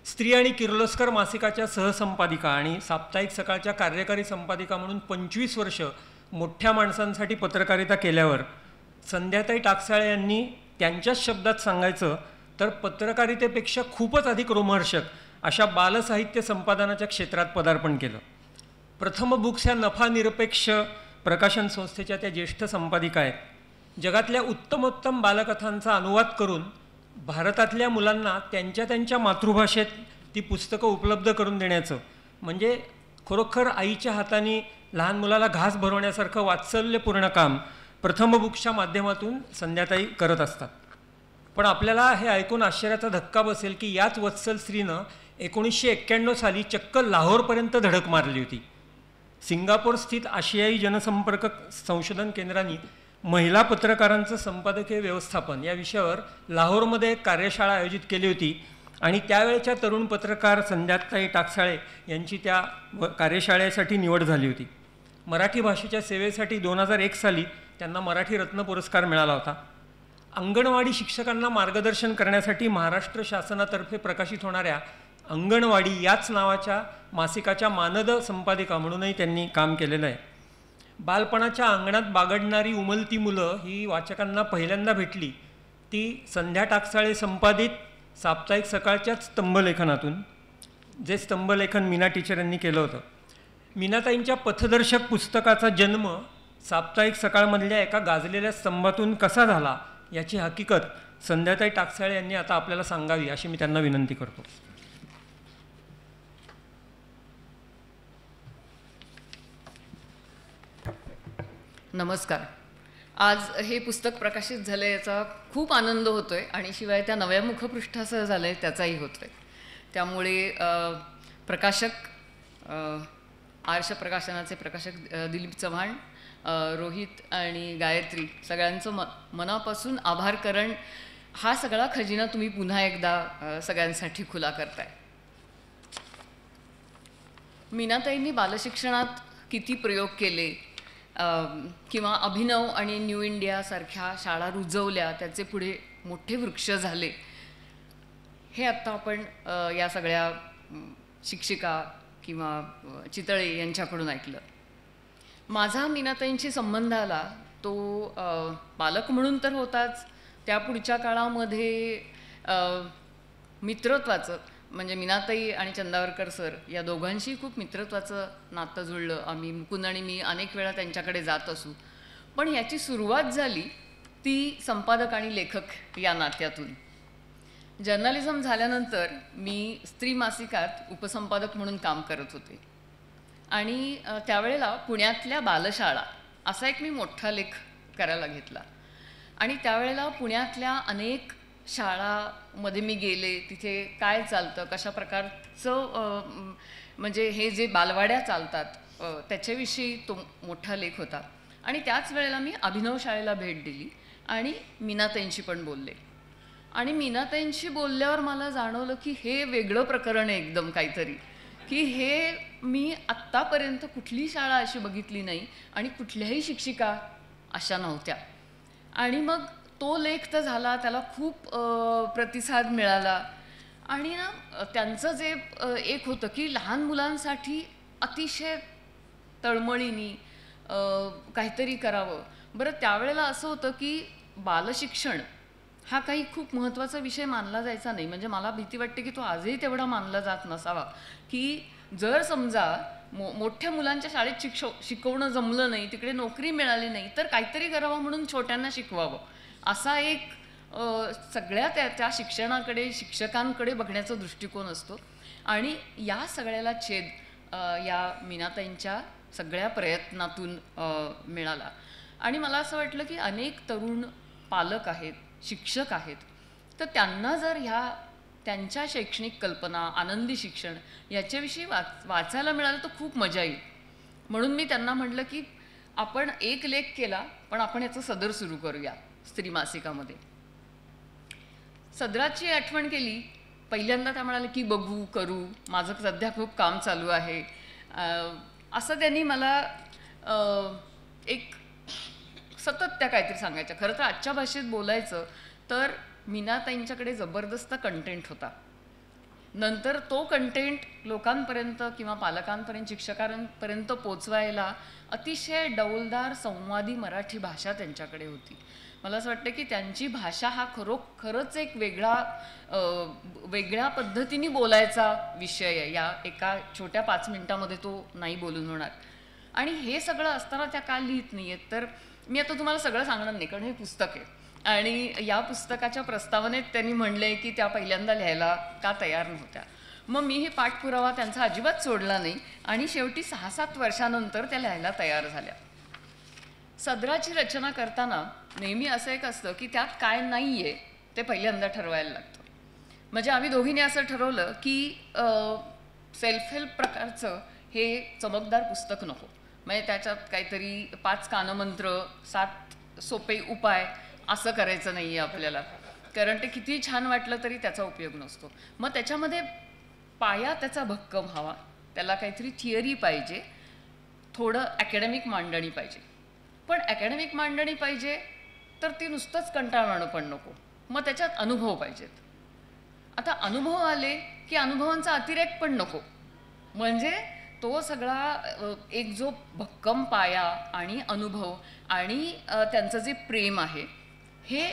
स्त्री आणि किर्लोस्कर मासिकाच्या सहसंपादिका आणि साप्ताहिक सकाळच्या कार्यकारी संपादिका म्हणून 25 वर्ष मोठ्या माणसांसाठी पत्रकारिता केल्यावर संध्याताई टाकसाळे यांनी त्यांच्याच शब्दात सांगायचं तर पत्रकारितेपेक्षा खूपच अधिक रोमहर्षक अशा बालसाहित्य संपादनाच्या क्षेत्रात पदार्पण केलं. प्रथम बुक्स ह्या नफानिरपेक्ष प्रकाशन संस्थेच्या त्या ज्येष्ठ संपादिका आहेत. जगातल्या उत्तमोत्तम बालकथांचा अनुवाद करून भारतातल्या मुलांना त्यांच्या त्यांच्या मातृभाषेत ती पुस्तकं उपलब्ध करून देण्याचं म्हणजे खरोखर आईच्या हाताने लहान मुलाला घास भरवण्यासारखं वात्सल्यपूर्ण काम प्रथम बुक्सच्या माध्यमातून संध्याताई करत असतात. पण आपल्याला हे ऐकून आश्चर्याचा धक्का बसेल की याच वत्सल स्त्रीनं 1991 साली चक्क लाहोरपर्यंत धडक मारली होती. सिंगापूर स्थित आशियाई जनसंपर्क संशोधन केंद्राने महिला पत्रकारांचं संपादकीय व्यवस्थापन या विषयावर लाहोरमध्ये एक कार्यशाळा आयोजित केली होती आणि त्यावेळच्या तरुण पत्रकार संध्याताई टाकसाळे यांची त्या कार्यशाळेसाठी निवड झाली होती. मराठी भाषेच्या सेवेसाठी 2001 साली त्यांना मराठी रत्न पुरस्कार मिळाला होता. अंगणवाडी शिक्षकांना मार्गदर्शन करण्यासाठी महाराष्ट्र शासनातर्फे प्रकाशित होणाऱ्या अंगणवाडी याच नावाच्या मासिकाच्या मानद संपादिका म्हणूनही त्यांनी काम केलेलं आहे. बालपणाच्या अंगणात बागडणारी उमलती मुलं ही वाचकांना पहिल्यांदा भेटली ती संध्या टाकसाळे संपादित साप्ताहिक सकाळच्याच स्तंभलेखनातून, जे स्तंभलेखन मीना टीचर यांनी केलं होतं. मीनाताईंच्या पथदर्शक पुस्तकाचा जन्म साप्ताहिक सकाळमधल्या एका गाजलेल्या स्तंभातून कसा झाला याची हकीकत संध्याताई टाकसाळे यांनी आता आपल्याला सांगावी अशी मी त्यांना विनंती करतो. नमस्कार. आज हे पुस्तक प्रकाशित झालं याचा खूप आनंद होतो आहे आणि शिवाय त्या नव्या मुखपृष्ठासह झालं आहे त्याचाही होतो आहे. त्यामुळे प्रकाशक आर्ष प्रकाशनाचे प्रकाशक दिलीप चव्हाण, रोहित आणि गायत्री सगळ्यांचं मनापासून आभार, कारण हा सगळा खजिना तुम्ही पुन्हा एकदा सगळ्यांसाठी खुला करताय. मीनाताईंनी बालशिक्षणात किती प्रयोग केले किंवा अभिनव आणि न्यू इंडियासारख्या शाळा रुजवल्या, त्याचे पुढे मोठे वृक्ष झाले, हे आत्ता आपण या सगळ्या शिक्षिका किंवा चितळे यांच्याकडून ऐकलं. माझा मीनाताईंशी संबंध आला तो पालक म्हणून तर होताच, त्या पुढच्या काळामध्ये मित्रत्वाचं म्हणजे मीनाताई आणि चंदावरकर सर या दोघांशी खूप मित्रत्वाचं नातं जुळलं. आम्ही मुकुंद आणि मी अनेक वेळा त्यांच्याकडे जात असू. पण याची सुरुवात झाली ती संपादक आणि लेखक या नात्यातून. जर्नलिझम झाल्यानंतर मी स्त्री मासिकात उपसंपादक म्हणून काम करत होते आणि त्यावेळेला पुण्यातल्या बालशाळा असा एक मी मोठा लेख करायला घेतला आणि त्यावेळेला पुण्यातल्या अनेक शाळामध्ये मी गेले, तिथे काय चालतं, कशा प्रकारचं म्हणजे हे जे बालवाड्या चालतात त्याच्याविषयी तो मोठा लेख होता. आणि त्याच वेळेला मी अभिनव शाळेला भेट दिली आणि मीनाताईंशी पण बोलले. आणि मीनाताईंशी बोलल्यावर मला जाणवलं की हे वेगळं प्रकरण आहे एकदम काहीतरी, की हे मी आत्तापर्यंत कुठली शाळा अशी बघितली नाही आणि कुठल्याही शिक्षिका अशा नव्हत्या. आणि मग तो लेख तर झाला, त्याला खूप प्रतिसाद मिळाला. आणि ना त्यांचं जे एक होतं की लहान मुलांसाठी अतिशय तळमळीने काहीतरी करावं. बरं, त्यावेळेला असं होतं की बालशिक्षण हा काही खूप महत्त्वाचा विषय मानला जायचा नाही. म्हणजे मला भीती वाटते की तो आजही तेवढा मानला जात नसावा, की जर समजा मोठ्या मुलांच्या शाळेत शिकवणं जमलं नाही, तिकडे नोकरी मिळाली नाही, तर काहीतरी करावं म्हणून छोट्यांना शिकवावं असा एक सगळ्या त्या शिक्षणाकडे, शिक्षकांकडे बघण्याचा दृष्टिकोन असतो. आणि या सगळ्याला छेद या मीनाताईंच्या सगळ्या प्रयत्नातून मिळाला. आणि मला असं वाटलं की अनेक तरुण पालक आहेत, शिक्षक आहेत, तर त्यांना जर ह्या त्यांच्या शैक्षणिक कल्पना, आनंदी शिक्षण याच्याविषयी वाचायला मिळालं तर खूप मजा येईल. म्हणून मी त्यांना म्हटलं की आपण एक लेख केला, पण आपण याचं सदर सुरू करूया स्त्री मासिकामध्ये. सदराची आठवण केली, पहिल्यांदा त्या म्हणाले की बघू, करू, माझं सध्या खूप काम चालू आहे असं त्यांनी मला एक सतत त्या काहीतरी सांगायच्या. खरं तर आजच्या भाषेत बोलायचं तर मीनाताईंच्याकडे जबरदस्त कंटेंट होता. नंतर तो कंटेंट लोकांपर्यंत किंवा पालकांपर्यंत, शिक्षकांपर्यंत पोचवायला अतिशय डौलदार संवादी मराठी भाषा त्यांच्याकडे होती. मला असं वाटतं की त्यांची भाषा हा खरोखरच एक वेगळ्या पद्धतीने बोलायचा विषय आहे. या एका छोट्या 5 मिनिटामध्ये तो नाही बोलून होणार. आणि हे सगळं असताना त्या का लिहित नाही आहेत, तर मी आता तुम्हाला सगळं सांगणार नाही, कारण हे पुस्तक आहे. आणि या पुस्तकाच्या प्रस्तावनेत त्यांनी म्हणले की त्या पहिल्यांदा लिहायला का तयार नव्हत्या. मग मी हे पाठपुरावा त्यांचा अजिबात सोडला नाही आणि शेवटी 6-7 वर्षानंतर त्या लिहायला तयार झाल्या. सदराची रचना करताना नेहमी असं एक असतं की त्यात काय नाही आहे ते पहिल्यांदा ठरवायला लागतं. म्हणजे आम्ही दोघींनी असं ठरवलं की सेल्फ हेल्प प्रकारचं हे चमकदार पुस्तक नको. म्हणजे त्याच्यात काहीतरी 5 कानमंत्र, 7 सोपे उपाय असं करायचं नाही आहे आपल्याला, कारण ते किती छान वाटलं तरी त्याचा उपयोग नसतो. मग त्याच्यामध्ये पाया त्याचा भक्कम हवा, त्याला काहीतरी थिअरी पाहिजे, थोडं ॲकॅडमिक मांडणी पाहिजे. पण ॲकॅडमिक मांडणी पाहिजे तर ती नुसतंच कंटाळवाणं पण नको. मग त्याच्यात अनुभव पाहिजेत. आता अनुभव आले की अनुभवांचा अतिरेक पण नको. म्हणजे तो सगळा एक जो भक्कम पाया आणि अनुभव आणि त्यांचं जे प्रेम आहे हे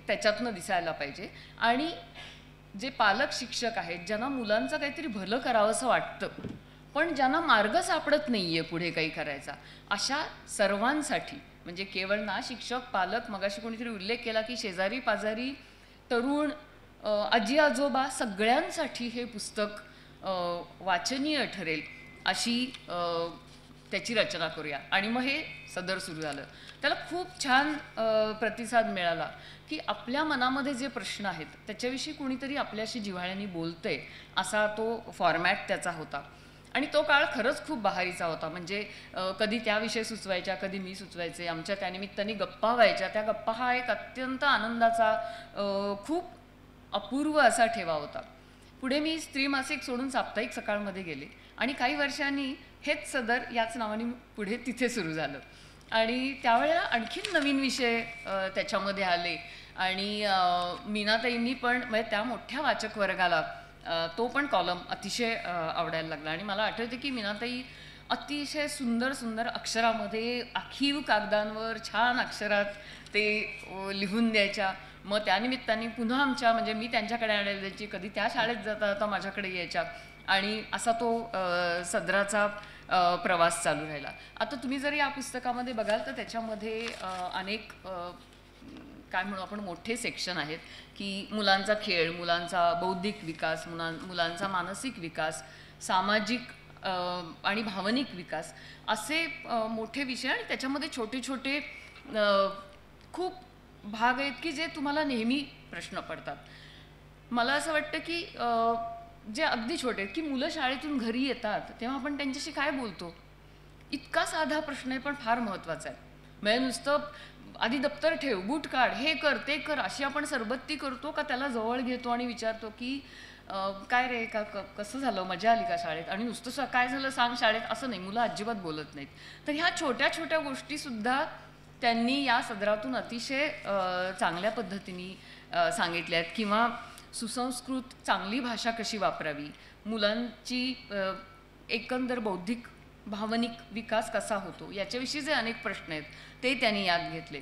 त्याच्यातनं दिसायला पाहिजे. आणि जे पालक शिक्षक आहेत ज्यांना मुलांचं काहीतरी भलं करावंसं वाटतं पण ज्यांना मार्ग सापडत नाही आहे पुढे काही करायचा, अशा सर्वांसाठी, म्हणजे केवळ ना शिक्षक, पालक, मगाशी कोणीतरी उल्लेख केला की शेजारी पाजारी, तरुण, आजी आजोबा, सगळ्यांसाठी हे पुस्तक वाचनीय ठरेल अशी त्याची रचना करूया. आणि मग हे सदर सुरू झालं. त्याला खूप छान प्रतिसाद मिळाला की आपल्या मनामध्ये जे प्रश्न आहेत त्याच्याविषयी कुणीतरी आपल्याशी जिव्हाळ्याने बोलतंय, असा तो फॉर्मॅट त्याचा होता. आणि तो काळ खरंच खूप बहारीचा होता. म्हणजे कधी त्या विषय सुचवायच्या, कधी मी सुचवायचे, आमच्या त्यानिमित्ताने गप्पा व्हायच्या. त्या गप्पा हा एक अत्यंत आनंदाचा, खूप अपूर्व असा ठेवा होता. पुढे मी स्त्री मासिक सोडून साप्ताहिक सकाळमध्ये गेले आणि काही वर्षांनी हेच सदर याच नावाने पुढे तिथे सुरू झालं. आणि त्यावेळेला आणखीन नवीन विषय त्याच्यामध्ये आले आणि मीनाताईंनी पण, म्हणजे त्या मोठ्या वाचक वर्गाला तो पण कॉलम अतिशय आवडायला लागला. आणि मला आठवते की मीनाताई अतिशय सुंदर सुंदर अक्षरामध्ये, आखीव कागदांवर छान अक्षरात ते लिहून द्यायच्या. मग त्यानिमित्ताने पुन्हा आमच्या, म्हणजे मी त्यांच्याकडे आणायला द्यायची, कधी त्या शाळेत जाता जाता माझ्याकडे यायच्या आणि असा तो सदराचा प्रवास चालू राहिला. आता तुम्ही जर या पुस्तकामध्ये बघाल तर त्याच्यामध्ये अनेक काय म्हणू आपण मोठे सेक्शन आहेत की मुलांचा खेळ, मुलांचा बौद्धिक विकास, मुलांचा मानसिक विकास, सामाजिक आणि भावनिक विकास, असे मोठे विषय. आणि त्याच्यामध्ये छोटे छोटे खूप भाग आहेत की जे तुम्हाला नेहमी प्रश्न पडतात. मला असं वाटतं की जे अगदी छोटे आहेत की मुलं शाळेतून घरी येतात तेव्हा आपण त्यांच्याशी काय बोलतो, इतका साधा प्रश्न आहे पण फार महत्त्वाचा आहे. म्हणजे नुसतं आधी दप्तर ठेव, बूट काढ, हे कर, ते कर, अशी आपण सरबत्ती करतो का त्याला जवळ घेतो आणि विचारतो की काय रे, कसं झालं, मजा आली का शाळेत, आणि नुसतं काय झालं सांग शाळेत, असं नाही. मुलं अजिबात बोलत नाहीत. तर ह्या छोट्या छोट्या गोष्टीसुद्धा त्यांनी या सदरातून अतिशय चांगल्या पद्धतीने सांगितल्या आहेत. किंवा सुसंस्कृत चांगली भाषा कशी वापरावी, मुलांची एकंदर बौद्धिक भावनिक विकास कसा होतो, याच्याविषयी जे अनेक प्रश्न आहेत ते त्यांनी याद घेतले.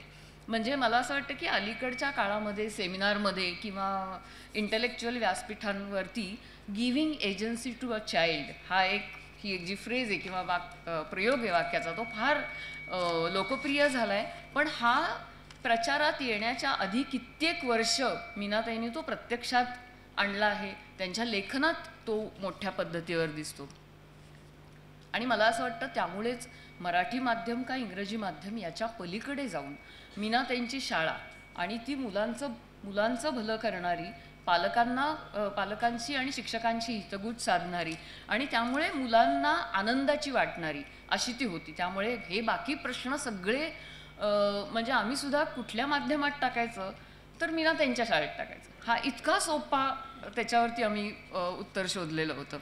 म्हणजे मला असं वाटतं की अलीकडच्या काळामध्ये सेमिनारमध्ये किंवा इंटेलेक्च्युअल व्यासपीठांवरती giving agency to a child ही एक जी फ्रेज आहे किंवा प्रयोग आहे वाक्याचा, तो फार लोकप्रिय झाला आहे. पण हा प्रचारात येण्याच्या आधी कित्येक वर्ष मीनाताईंनी तो प्रत्यक्षात आणला आहे. त्यांच्या लेखनात तो मोठ्या पद्धतीवर दिसतो. आणि मला असं वाटतं त्यामुळेच मराठी माध्यम का इंग्रजी माध्यम याच्या पलीकडे जाऊन मीनाताईंची शाळा आणि ती मुलांचं भलं करणारी, पालकांची आणि शिक्षकांची हितगुज साधणारी आणि त्यामुळे मुलांना आनंदाची वाटणारी अशी ती होती. त्यामुळे हे बाकी प्रश्न सगळे म्हणजे आम्ही सुद्धा कुठल्या माध्यमात टाकायचं तर मीनाताईंच्या शाळेत टाकायचं, हा इतका सोपा त्याच्यावरती आम्ही उत्तर शोधलेलं होतं.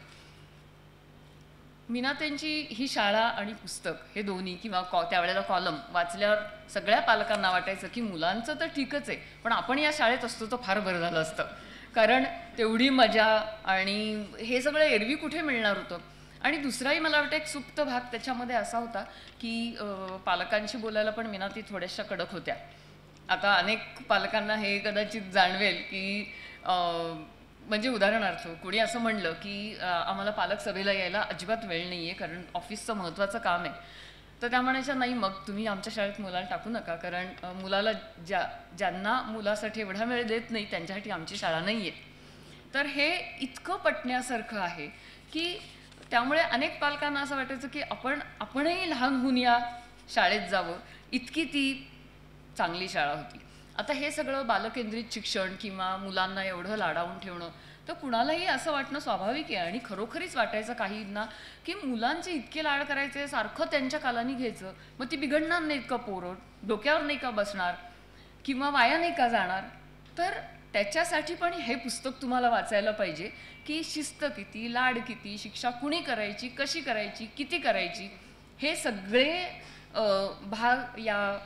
मीनाताईंची ही शाळा आणि पुस्तक हे दोन्ही किंवा त्यावेळेला कॉलम वाचल्यावर सगळ्या पालकांना वाटायचं की मुलांचं तर ठीकच आहे पण आपण या शाळेत असतो तर फार बरं झालं असतं. कारण तेवढी मजा आणि हे सगळं एरवी कुठे मिळणार होतं. आणि दुसराही मला वाटतं एक सुप्त भाग त्याच्यामध्ये असा होता की पालकांशी बोलायला पण मीनाती थोड्याशा कडक होत्या. आता अनेक पालकांना हे कदाचित जाणवेल की म्हणजे उदाहरणार्थ कोणी असं म्हणलं की आम्हाला पालक सभेला यायला अजिबात वेळ नाही आहे कारण ऑफिसचं महत्त्वाचं काम आहे, तर त्या म्हणायच्या नाही मग तुम्ही आमच्या शाळेत मुलाला टाकू नका कारण मुलाला ज्यांना मुलासाठी एवढा वेळ देत नाही त्यांच्यासाठी आमची शाळा नाही आहे. तर हे इतकं पटण्यासारखं आहे की त्यामुळे अनेक पालकांना असं वाटायचं की आपणही लहान होऊन या शाळेत जावं, इतकी ती चांगली शाळा होती. आता हे सगळं बालकेंद्रित शिक्षण किंवा मुलांना एवढं लाडावून ठेवणं तर कुणालाही असं वाटणं स्वाभाविक आहे. आणि खरोखरीच वाटायचं काहींना की मुलांचे इतके लाड करायचे, सारखं त्यांच्या कालानी घ्यायचं, मग ती बिघडणार नाहीत का पोरं, डोक्यावर नाही का बसणार किंवा वाया नाही का जाणार. तर त्याच्यासाठी पण हे पुस्तक तुम्हाला वाचायला पाहिजे की शिस्त किती, लाड किती, शिक्षा कुणी करायची, कशी करायची, किती करायची, हे सगळे भाग या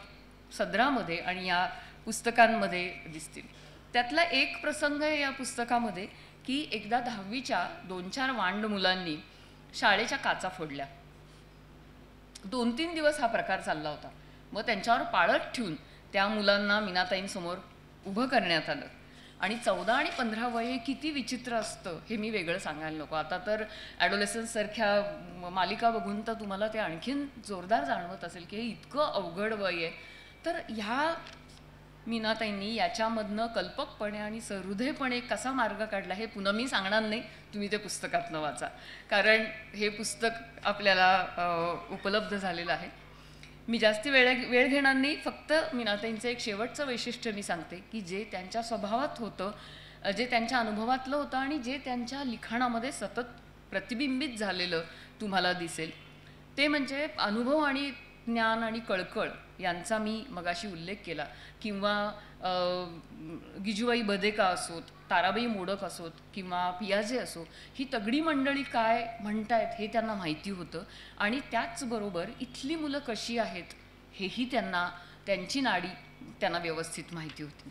सदरामध्ये आणि या पुस्तकांमध्ये दिसतील. त्यातला एक प्रसंग आहे या पुस्तकामध्ये की एकदा 10वीच्या 2-4 वांड मुलांनी शाळेच्या काचा फोडल्या. 2-3 दिवस हा प्रकार चालला होता. मग त्यांच्यावर पाळत ठेवून त्या मुलांना मीनाताईंसमोर उभं करण्यात आलं. आणि 14 आणि 15 वय किती विचित्र असतं हे मी वेगळं सांगायला नको. आता तर ॲडोलेसन्स सारख्या मालिका बघून तर तुम्हाला ते आणखीन जोरदार जाणवत असेल की हे इतकं अवघड वय आहे. तर ह्या मीनाताईंनी याच्यामधनं कल्पकपणे आणि सहृदयपणे कसा मार्ग काढला हे पुन्हा मी सांगणार नाही, तुम्ही ते पुस्तकातनं वाचा कारण हे पुस्तक आपल्याला उपलब्ध झालेलं आहे. मी जास्ती वेळ घेणार नाही, फक्त मीनाताईंचं एक शेवटचं वैशिष्ट्य मी सांगते की जे त्यांच्या स्वभावात होतं, जे त्यांच्या अनुभवातलं होतं आणि जे त्यांच्या लिखाणामध्ये सतत प्रतिबिंबित झालेलं तुम्हाला दिसेल ते म्हणजे अनुभव आणि ज्ञान आणि कळकळ यांचा मी मगाशी उल्लेख केला. किंवा गिजूबाई बदेका असोत, ताराबाई मोडक असोत किंवा पियाजे असो, ही तगडी मंडळी काय म्हणतायत हे त्यांना माहिती होतं. आणि त्याचबरोबर इथली मुलं कशी आहेत हेही त्यांची नाडी त्यांना व्यवस्थित माहिती होती.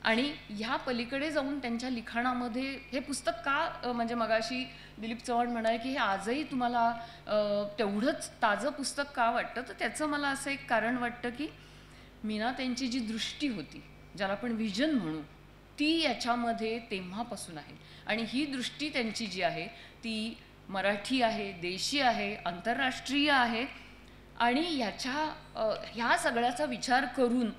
आणि ह्या पलीकडे जाऊन त्यांच्या लिखाणामध्ये हे पुस्तक का म्हणजे मगाशी दिलीप चव्हाण म्हणाले की हे आजही तुम्हाला तेवढंच ताजं पुस्तक का वाटतं, तर त्याचं मला असं एक कारण वाटतं की मीनाताईंची जी दृष्टी होती, ज्याला आपण व्हिजन म्हणू, ती याच्यामध्ये तेव्हापासून आहे. आणि ही दृष्टी त्यांची जी आहे ती मराठी आहे, देशी आहे, आंतरराष्ट्रीय आहे. आणि ह्या सगळ्याचा विचार करून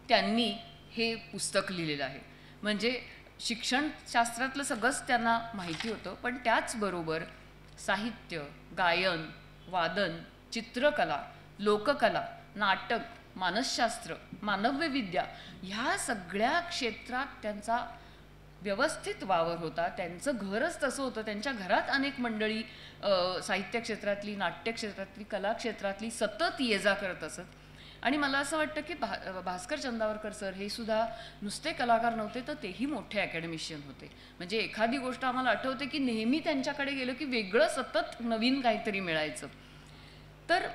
त्यांनी हे पुस्तक लिहिलेलं आहे. म्हणजे शिक्षणशास्त्रातलं सगळंच त्यांना माहिती होतं, पण त्याचबरोबर साहित्य, गायन, वादन, चित्रकला, लोककला, नाटक, मानसशास्त्र, मानवविद्या ह्या सगळ्या क्षेत्रात त्यांचा व्यवस्थित वावर होता. त्यांचं घरच तसं होतं. त्यांच्या घरात अनेक मंडळी साहित्य क्षेत्रातली, नाट्य क्षेत्रातली, कला क्षेत्रातली सतत ये जा करत असत. आणि मला असं वाटतं की भास्कर चंदावरकर सर हे सुद्धा नुसते कलाकार नव्हते, तर तेही मोठे अकॅडमिशियन होते. म्हणजे एखादी गोष्ट आम्हाला आठवते की नेहमी त्यांच्याकडे गेलो की वेगळं सतत नवीन काहीतरी मिळायचं. तर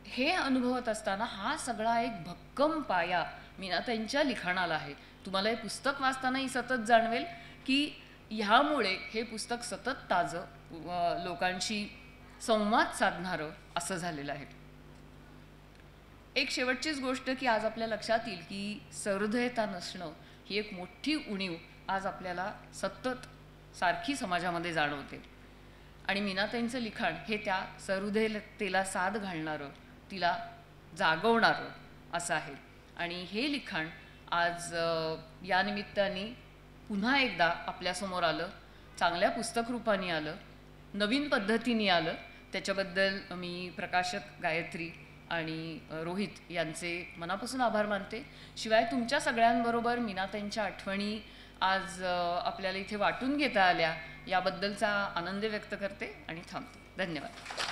हे अनुभवत असताना हा सगळा एक भक्कम पाया मीनाताईंच्या लिखाणाला आहे. तुम्हाला हे पुस्तक वाचतानाही सतत जाणवेल की ह्यामुळे हे पुस्तक सतत ताजं, लोकांशी संवाद साधणारं असं झालेलं आहे. एक शेवटचीच गोष्ट की आज आपल्या लक्षात येईल की सहृदयता नसणं ही एक मोठी उणीव आज आपल्याला सतत सारखी समाजामध्ये जाणवते. आणि मीनाताईंचं लिखाण हे त्या सहृदयतेला साथ घालणारं, तिला जागवणारं असं आहे. आणि हे लिखाण आज या निमित्ताने पुन्हा एकदा आपल्यासमोर आलं, चांगल्या पुस्तकरूपाने आलं, नवीन पद्धतीने आलं. त्याच्याबद्दल मी प्रकाशक गायत्री आणि रोहित यांचे मनापासून आभार मानते. शिवाय तुमच्या सगळ्यांबरोबर मीनाताईंच्या आठवणी आज आपल्याला इथे वाटून घेता आल्या याबद्दलचा आनंद व्यक्त करते आणि थांबते. धन्यवाद.